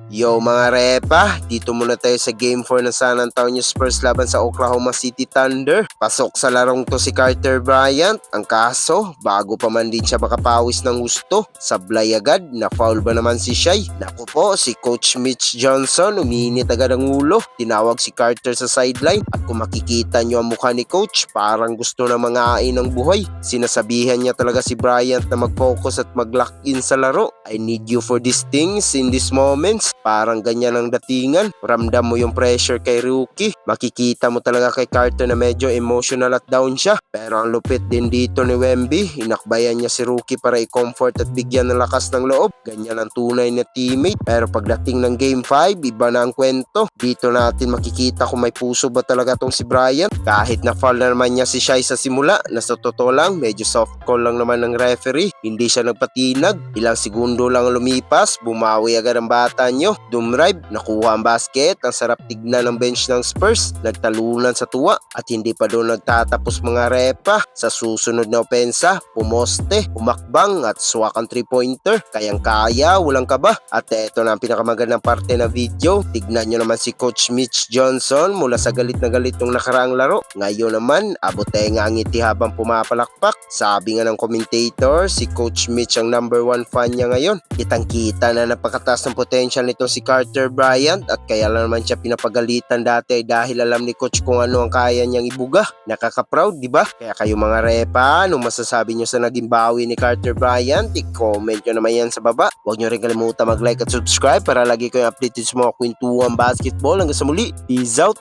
Yo mga repa, dito muna tayo sa Game 4 ng San Antonio Spurs laban sa Oklahoma City Thunder. Pasok sa larong to si Carter Bryant. Ang kaso, bago pa man din siya makapawis ng gusto, sablay agad, na-foul ba naman si Shai? Naku po, si Coach Mitch Johnson, uminit agad ang ulo. Tinawag si Carter sa sideline at kung makikita nyo ang mukha ni Coach, parang gusto na mangain ng buhay. Sinasabihan niya talaga si Bryant na mag-focus at mag-lock in sa laro. I need you for these things in these moments. Parang ganyan ang datingan. Ramdam mo yung pressure kay Rookie. Makikita mo talaga kay Carter na medyo emotional at down siya. Pero ang lupit din dito ni Wemby. Inakbayan niya si Rookie para i-comfort at bigyan ng lakas ng loob. Ganyan ang tunay na teammate. Pero pagdating ng Game 5, iba na ang kwento. Dito natin makikita kung may puso ba talaga tong si Bryant. Kahit na foul na naman niya si Shai sa simula, na sa totoo lang, medyo soft call lang naman ng referee. Hindi siya nagpatinag. Ilang segundo lang lumipas, bumawi agad ang bata niyo. Dumrive, nakuha ang basket. Ang sarap tignan ng bench ng Spurs. Nagtalunan sa tuwa at hindi pa doon nagtatapos mga repa. Sa susunod na opensa, pumoste, umakbang at swak ang 3-pointer. Kayang-kaya, walang kaba. At eto na ang pinakamagandang parte ng video. Tignan nyo naman si Coach Mitch Johnson mula sa galit na galit nung nakaraang laro. Ngayon naman, abotenga ang ngiti habang pumapalakpak. Sabi nga ng commentator, si Coach Mitch ang number 1 fan niya ngayon. Kitang-kita na napakataas ng potential nito si Carter Bryant at kaya lang naman siya pinapagalitan dati dahil alam ni Coach kung ano ang kaya niyang ibuga. Nakaka-proud, di ba? Kaya kayo mga repa, anong masasabi nyo sa naging bawi ni Carter Bryant? I-comment nyo naman yan sa baba. Huwag nyo rin kalimutan mag-like at subscribe para lagi kayong updated sa mga kwentuhan basketball. Hanggang sa muli, peace out!